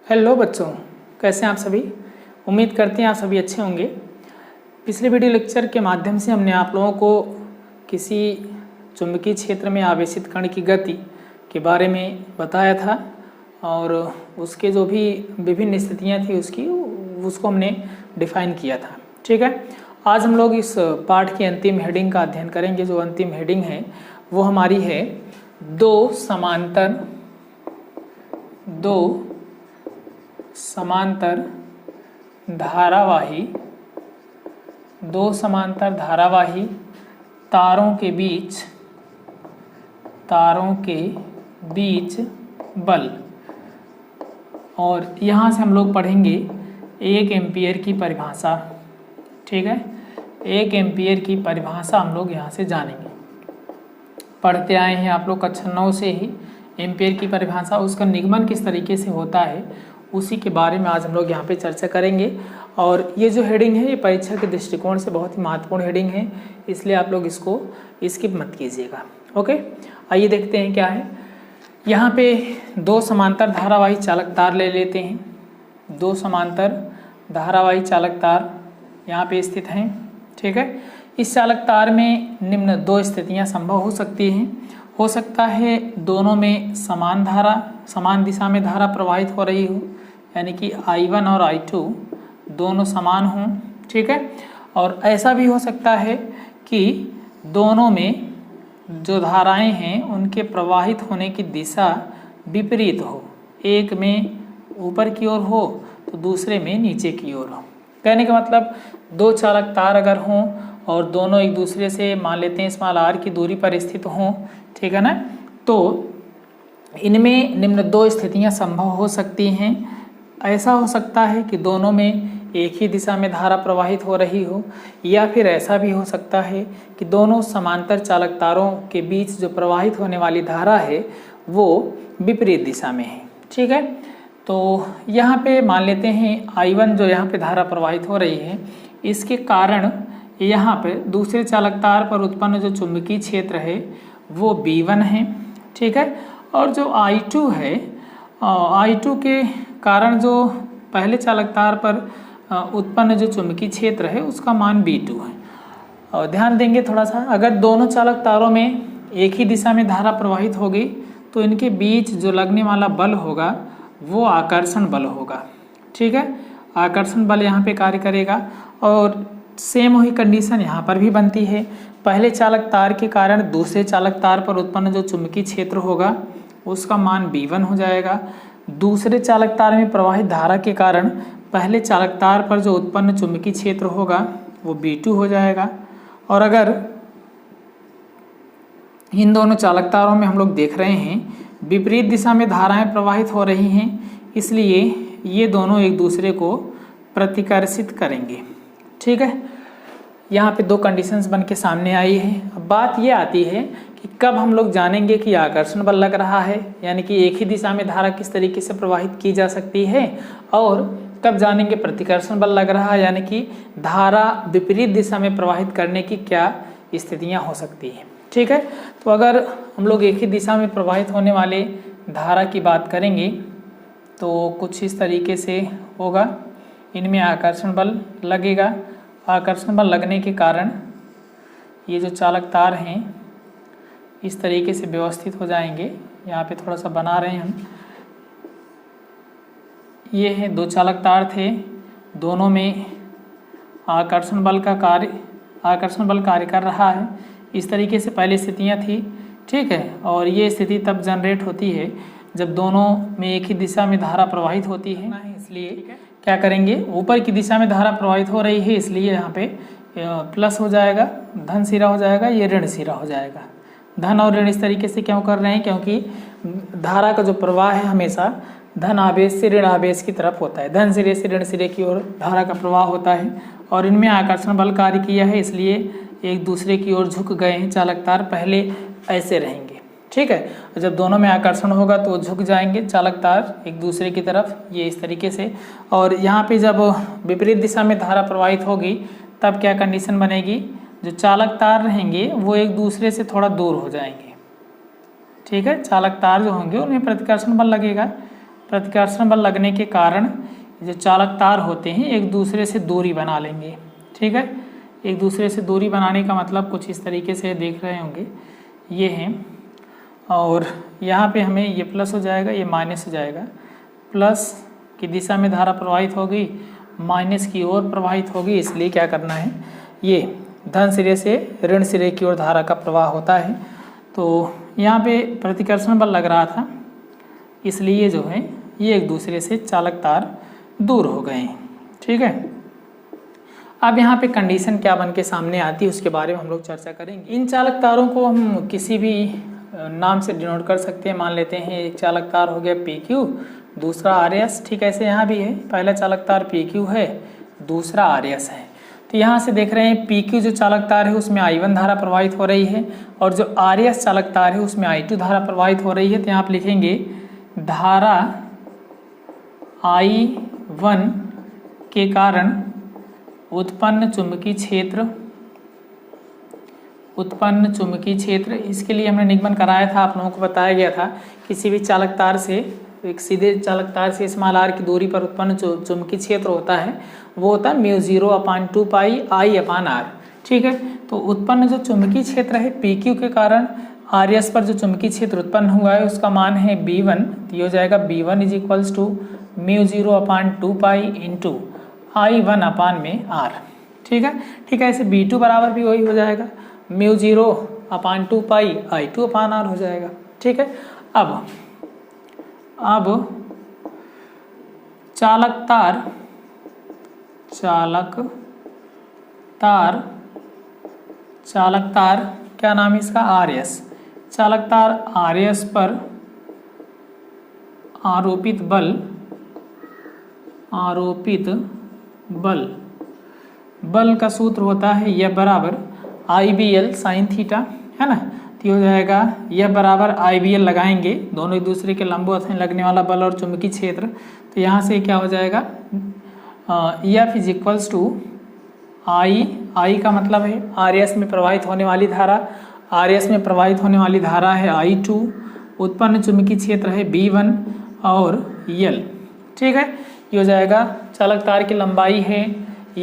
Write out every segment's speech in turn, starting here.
Hello बच्चों, कैसे हैं आप सभी। उम्मीद करते हैं आप सभी अच्छे होंगे। पिछले वीडियो लेक्चर के माध्यम से हमने आप लोगों को किसी चुंबकीय क्षेत्र में आवेशित कण की गति के बारे में बताया था और उसके जो भी विभिन्न स्थितियां थी उसको हमने डिफाइन किया था। ठीक है, आज हम लोग इस पाठ की अंतिम हेडिंग का अध्ययन करेंगे। जो अंतिम हेडिंग है वो हमारी है दो समांतर धारावाही तारों के बीच बल। और यहाँ से हम लोग पढ़ेंगे 1 एम्पीयर की परिभाषा। ठीक है, 1 एम्पीयर की परिभाषा हम लोग यहाँ से जानेंगे। पढ़ते आए हैं आप लोग कक्षा 9 से ही एम्पीयर की परिभाषा, उसका निगमन किस तरीके से होता है उसी के बारे में आज हम लोग यहाँ पे चर्चा करेंगे। और ये जो हेडिंग है ये परीक्षा के दृष्टिकोण से बहुत ही महत्वपूर्ण हेडिंग है, इसलिए आप लोग इसको स्किप मत कीजिएगा। ओके, आइए देखते हैं क्या है। यहाँ पे दो समांतर धारावाही चालक तार ले लेते हैं। दो समांतर धारावाही चालक तार यहाँ पे स्थित हैं। ठीक है, इस चालक तार में निम्न दो स्थितियाँ संभव हो सकती हैं। हो सकता है दोनों में समान दिशा में धारा प्रवाहित हो रही हो, यानी कि I1 और I2 दोनों समान हों। ठीक है, और ऐसा भी हो सकता है कि दोनों में जो धाराएं हैं उनके प्रवाहित होने की दिशा विपरीत हो, एक में ऊपर की ओर हो तो दूसरे में नीचे की ओर हो। कहने का मतलब दो चालक तार अगर हों और दोनों एक दूसरे से मान लेते हैं स्मॉल r की दूरी पर स्थित हों, ठीक है ना, तो इनमें निम्न दो स्थितियां संभव हो सकती हैं। ऐसा हो सकता है कि दोनों में एक ही दिशा में धारा प्रवाहित हो रही हो, या फिर ऐसा भी हो सकता है कि दोनों समांतर चालक तारों के बीच जो प्रवाहित होने वाली धारा है वो विपरीत दिशा में है। ठीक है, तो यहाँ पे मान लेते हैं I1 जो यहाँ पे धारा प्रवाहित हो रही है, इसके कारण यहाँ पे दूसरे चालक तार पर उत्पन्न जो चुंबकीय क्षेत्र है वो B1 है। ठीक है, और जो I2 है, I2 के कारण जो पहले चालक तार पर उत्पन्न जो चुंबकीय क्षेत्र है उसका मान B2 है। और ध्यान देंगे थोड़ा सा, अगर दोनों चालक तारों में एक ही दिशा में धारा प्रवाहित होगी तो इनके बीच जो लगने वाला बल होगा वो आकर्षण बल होगा। ठीक है, आकर्षण बल यहाँ पे कार्य करेगा। और सेम वही कंडीशन यहाँ पर भी बनती है। पहले चालक तार के कारण दूसरे चालक तार पर उत्पन्न जो चुंबकीय क्षेत्र होगा उसका मान B1 हो जाएगा। दूसरे चालक तार में प्रवाहित धारा के कारण पहले चालक तार पर जो उत्पन्न चुंबकीय क्षेत्र होगा वो B2 हो जाएगा। और अगर इन दोनों चालक तारों में हम लोग देख रहे हैं विपरीत दिशा में धाराएं प्रवाहित हो रही हैं, इसलिए ये दोनों एक दूसरे को प्रतिकर्षित करेंगे। ठीक है, यहाँ पे दो कंडीशंस बन के सामने आई है। अब बात ये आती है कि कब हम लोग जानेंगे कि आकर्षण बल लग रहा है, यानी कि एक ही दिशा में धारा किस तरीके से प्रवाहित की जा सकती है, और कब जानेंगे प्रतिकर्षण बल लग रहा है, यानी कि धारा विपरीत दिशा में प्रवाहित करने की क्या स्थितियाँ हो सकती हैं। ठीक है, तो अगर हम लोग एक ही दिशा में प्रवाहित होने वाले धारा की बात करेंगे तो कुछ इस तरीके से होगा। इनमें आकर्षण बल लगेगा। आकर्षण बल लगने के कारण ये जो चालक तार हैं इस तरीके से व्यवस्थित हो जाएंगे। यहाँ पे थोड़ा सा बना रहे हैं हम। ये है दो चालक तार थे, दोनों में आकर्षण बल कार्य कर रहा है। इस तरीके से पहली स्थितियाँ थी। ठीक है, और ये स्थिति तब जनरेट होती है जब दोनों में एक ही दिशा में धारा प्रवाहित होती है। इसलिए क्या करेंगे, ऊपर की दिशा में धारा प्रवाहित हो रही है इसलिए यहाँ पे प्लस हो जाएगा, धन सिरा हो जाएगा, ये ऋण सिरा हो जाएगा। धन और ऋण इस तरीके से क्यों कर रहे हैं, क्योंकि धारा का जो प्रवाह है हमेशा धन आवेश से ऋण आवेश की तरफ होता है। धन सिरे से ऋण सिरे की ओर धारा का प्रवाह होता है और इनमें आकर्षण बल कार्य किया है, इसलिए एक दूसरे की ओर झुक गए हैं चालक तार। पहले ऐसे रहेंगे। ठीक है, जब दोनों में आकर्षण होगा तो झुक जाएंगे चालक तार एक दूसरे की तरफ, ये इस तरीके से। और यहाँ पे जब विपरीत दिशा में धारा प्रवाहित होगी तब क्या कंडीशन बनेगी, जो चालक तार रहेंगे वो एक दूसरे से थोड़ा दूर हो जाएंगे। ठीक है, चालक तार जो होंगे उनमें प्रतिकर्षण बल लगेगा। प्रतिकर्षण बल लगने के कारण जो चालक तार होते हैं एक दूसरे से दूरी बना लेंगे। ठीक है, एक दूसरे से दूरी बनाने का मतलब कुछ इस तरीके से देख रहे होंगे, ये हैं, और यहाँ पे हमें ये प्लस हो जाएगा, ये माइनस हो जाएगा। प्लस की दिशा में धारा प्रवाहित होगी, माइनस की ओर प्रवाहित होगी, इसलिए क्या करना है, ये धन सिरे से ऋण सिरे की ओर धारा का प्रवाह होता है। तो यहाँ पे प्रतिकर्षण बल लग रहा था, इसलिए जो है ये एक दूसरे से चालक तार दूर हो गए हैं। ठीक है, अब यहाँ पे कंडीशन क्या बन के सामने आती है उसके बारे में हम लोग चर्चा करेंगे। इन चालक तारों को हम किसी भी नाम से डिनोट कर सकते हैं। मान लेते हैं एक चालक तार हो गया PQ, दूसरा RS। ठीक है, ऐसे यहाँ भी है, पहला चालक तार PQ है, दूसरा RS है। तो यहाँ से देख रहे हैं PQ जो चालक तार है उसमें I1 धारा प्रवाहित हो रही है, और जो RS चालक तार है उसमें I2 धारा प्रवाहित हो रही है। तो यहाँ आप लिखेंगे धारा I1 के कारण उत्पन्न चुंबकीय क्षेत्र, इसके लिए हमने निगमन कराया था, आप लोगों को बताया गया था किसी भी चालक तार से, एक सीधे चालक तार से स्मॉल r की दूरी पर उत्पन्न चुंबकीय क्षेत्र होता है वो होता है μ0/2 पाई I/r। ठीक है, तो उत्पन्न जो चुंबकीय क्षेत्र है PQ के कारण RS पर जो चुंबकीय क्षेत्र उत्पन्न हुआ है उसका मान है B1। तो ये हो जाएगा B1 = μ0/2 पाई इंटू I1/r। ठीक है, ऐसे B2 बराबर भी वही हो जाएगा, μ0/2 पाई I2/r हो जाएगा। ठीक है, अब चालक तार क्या नाम है इसका, RS। चालक तार RS पर आरोपित बल का सूत्र होता है यह बराबर IBL sin थीटा, है ना। तो हो जाएगा यह बराबर IBL लगाएंगे, दोनों एक दूसरे के लंबवत हैं, लगने वाला बल और चुंबकीय क्षेत्र। तो यहाँ से क्या हो जाएगा, F = I का मतलब है RS में प्रवाहित होने वाली धारा, RS में प्रवाहित होने वाली धारा है I2, उत्पन्न चुंबकीय क्षेत्र है B1 और L। ठीक है, ये हो जाएगा चालक तार की लंबाई है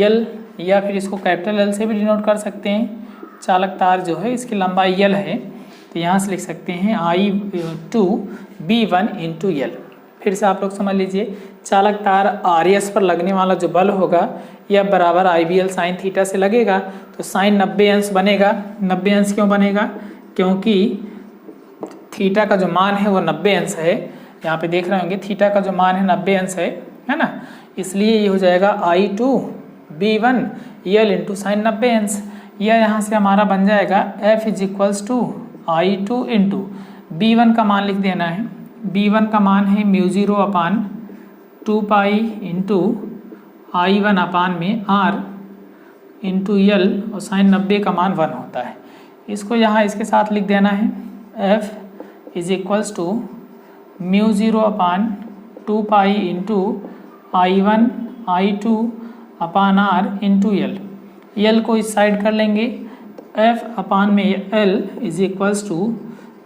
L, या फिर इसको कैपिटल L से भी डिनोट कर सकते हैं। चालक तार जो है इसकी लंबाई L है, तो यहाँ से लिख सकते हैं I2 B1 × L। फिर से आप लोग समझ लीजिए, चालक तार RS पर लगने वाला जो बल होगा यह बराबर IBL sin थीटा से लगेगा, तो साइन 90 अंश बनेगा। 90 अंश क्यों बनेगा, क्योंकि थीटा का जो मान है वो 90 अंश है। यहाँ पे देख रहे होंगे थीटा का जो मान है 90 अंश है ना, इसलिए ये हो जाएगा I2 B1 L × साइन 90 अंश। यह यहाँ से हमारा बन जाएगा F = I2 × B1 का मान लिख देना है, B1 का मान है μ0/2 pi into I1/r into L, और साइन 90 का मान 1 होता है। इसको यहाँ इसके साथ लिख देना है, F = μ0/2 pi into I1 I2/r into L। L को इस साइड कर लेंगे, F/L =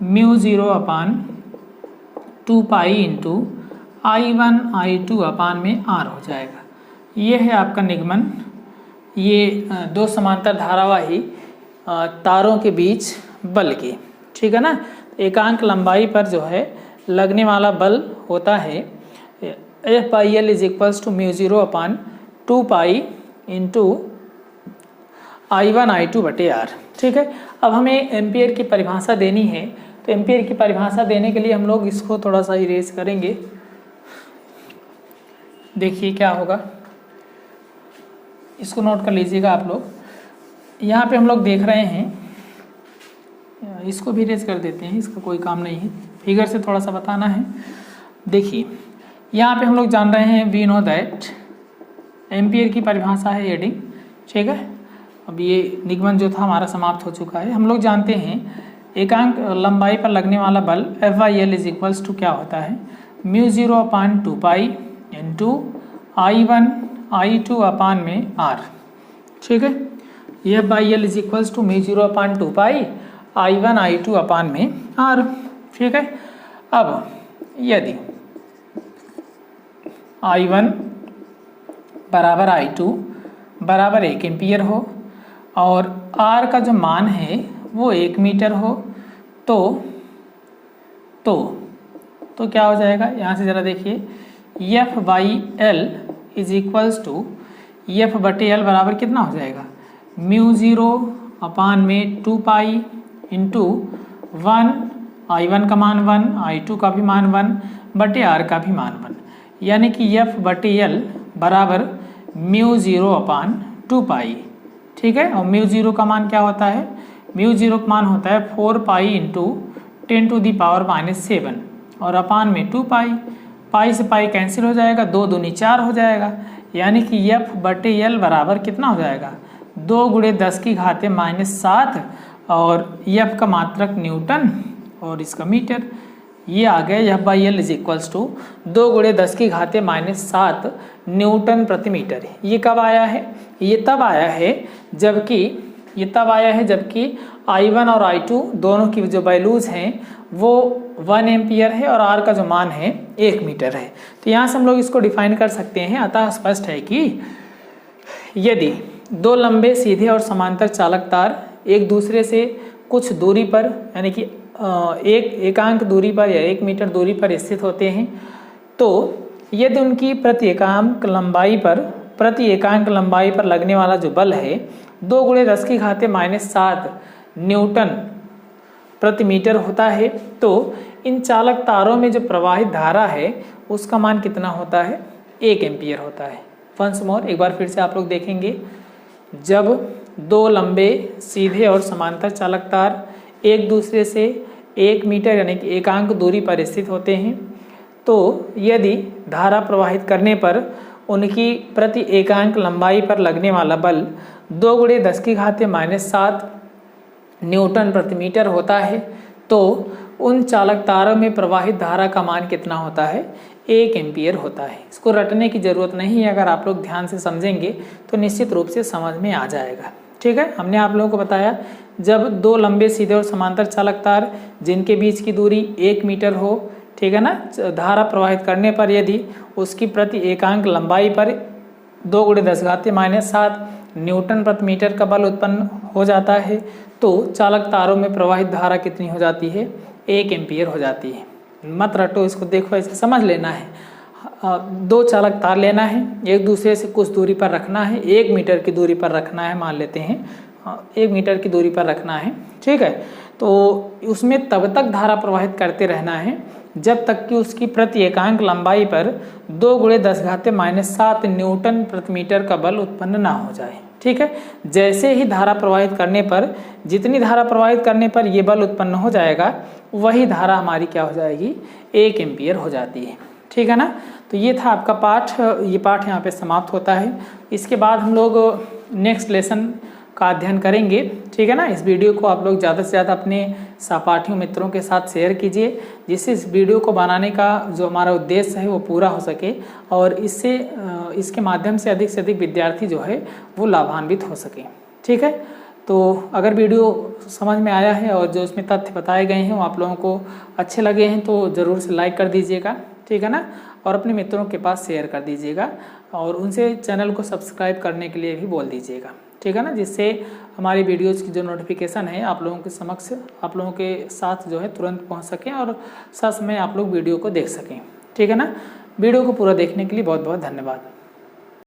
μ0/2 pi into I1 I2/r हो जाएगा। ये है आपका निगमन। ये दो समांतर धारावाही तारों के बीच बल की, ठीक है ना। एकांक लंबाई पर जो है लगने वाला बल होता है F/L = μ0/2 pi into I1 I2/r। ठीक है, अब हमें एम्पियर की परिभाषा देनी है, तो एम्पियर की परिभाषा देने के लिए हम लोग इसको थोड़ा सा इरेज करेंगे। देखिए क्या होगा, इसको नोट कर लीजिएगा आप लोग। यहाँ पे हम लोग देख रहे हैं, इसको भी इरेज कर देते हैं, इसका कोई काम नहीं है, फिगर से थोड़ा सा बताना है। देखिए यहाँ पे हम लोग जान रहे हैं वी नो दैट एम्पियर की परिभाषा है हेडिंग। ठीक है, अब ये निगमन जो था हमारा समाप्त हो चुका है। हम लोग जानते हैं एकांक लंबाई पर लगने वाला बल F/L = क्या होता है, μ0/2 पाई इंटू I1 I2/r। ठीक है, F/L = μ0/2 पाई I1 I2/r। ठीक है, अब यदि I1 बराबर I2 बराबर 1 एम्पियर हो और R का जो मान है वो 1 मीटर हो तो क्या हो जाएगा, यहाँ से ज़रा देखिए F by L is equals to F बटे एल बराबर कितना हो जाएगा, म्यू ज़ीरो अपान में 2 पाई इंटू 1, I1 का मान 1, I2 का भी मान 1 बटे R का भी मान 1, यानी कि F बटे एल बराबर म्यू ज़ीरो अपान 2 पाई। ठीक है, और म्यू ज़ीरो का मान क्या होता है, म्यू ज़ीरो का मान होता है 4 pi into 10 to the power -7 और अपान में 2 पाई, पाई से पाई कैंसिल हो जाएगा, 2 दूनी 4 हो जाएगा, यानी कि F बटे एल बराबर कितना हो जाएगा, 2 गुणे 10 की घाते -7 और F का मात्रक न्यूटन और इसका मीटर, ये आ गया F by L is equals to 2 गुणे 10 की घाते -7 न्यूटन प्रति मीटर। ये कब आया है, ये तब आया है जबकि I1 और I2 दोनों की जो वैल्यूज़ हैं वो 1 एम्पियर है और R का जो मान है 1 मीटर है। तो यहाँ से हम लोग इसको डिफाइन कर सकते हैं। अतः स्पष्ट है कि यदि दो लंबे सीधे और समांतर चालक तार एक दूसरे से कुछ दूरी पर यानी कि एक एकांक दूरी पर या 1 मीटर दूरी पर स्थित होते हैं, तो यदि उनकी प्रति एकांक लंबाई पर लगने वाला जो बल है 2 गुणे 10 की घाते -7 न्यूटन प्रति मीटर होता है, तो इन चालक तारों में जो प्रवाहित धारा है उसका मान कितना होता है, 1 एम्पियर होता है। वंस मोर, एक बार फिर से आप लोग देखेंगे, जब दो लंबे सीधे और समांतर चालक तार एक दूसरे से 1 मीटर यानी कि एकांक दूरी पर स्थित होते हैं, तो यदि धारा प्रवाहित करने पर उनकी प्रति एकांक लंबाई पर लगने वाला बल 2 गुणे 10 की घाते -7 न्यूटन प्रति मीटर होता है, तो उन चालक तारों में प्रवाहित धारा का मान कितना होता है, 1 एम्पियर होता है। इसको रटने की ज़रूरत नहीं है, अगर आप लोग ध्यान से समझेंगे तो निश्चित रूप से समझ में आ जाएगा। ठीक है, हमने आप लोगों को बताया जब दो लंबे सीधे और समांतर चालक तार जिनके बीच की दूरी 1 मीटर हो, ठीक है ना, धारा प्रवाहित करने पर यदि उसकी प्रति एकांक लंबाई पर 2 गुणे 10 घाते -7 न्यूटन प्रति मीटर का बल उत्पन्न हो जाता है, तो चालक तारों में प्रवाहित धारा कितनी हो जाती है, 1 एम्पियर हो जाती है। मत रटो इसको, देखो ऐसे समझ लेना है। दो चालक तार लेना है, एक दूसरे से कुछ दूरी पर रखना है, 1 मीटर की दूरी पर रखना है, मान लेते हैं 1 मीटर की दूरी पर रखना है। ठीक है, तो उसमें तब तक धारा प्रवाहित करते रहना है जब तक कि उसकी प्रति एकांक लंबाई पर 2 गुणे 10 घाते -7 न्यूटन प्रति मीटर का बल उत्पन्न ना हो जाए। ठीक है, जैसे ही धारा प्रवाहित करने पर, जितनी धारा प्रवाहित करने पर ये बल उत्पन्न हो जाएगा, वही धारा हमारी क्या हो जाएगी, 1 एम्पियर हो जाती है। ठीक है ना, तो ये था आपका पाठ। ये पाठ यहाँ पे समाप्त होता है। इसके बाद हम लोग नेक्स्ट लेसन का अध्ययन करेंगे। ठीक है ना, इस वीडियो को आप लोग ज़्यादा से ज़्यादा अपने सहपाठियों मित्रों के साथ शेयर कीजिए, जिससे इस वीडियो को बनाने का जो हमारा उद्देश्य है वो पूरा हो सके और इसके माध्यम से अधिक विद्यार्थी जो है वो लाभान्वित हो सके। ठीक है, तो अगर वीडियो समझ में आया है और जो इसमें तथ्य बताए गए हैं वो आप लोगों को अच्छे लगे हैं तो ज़रूर से लाइक कर दीजिएगा। ठीक है ना, और अपने मित्रों के पास शेयर कर दीजिएगा और उनसे चैनल को सब्सक्राइब करने के लिए भी बोल दीजिएगा। ठीक है ना, जिससे हमारी वीडियोज़ की जो नोटिफिकेशन है आप लोगों के समक्ष, आप लोगों के साथ जो है तुरंत पहुंच सकें और ससमय आप लोग वीडियो को देख सकें। ठीक है ना, वीडियो को पूरा देखने के लिए बहुत बहुत धन्यवाद।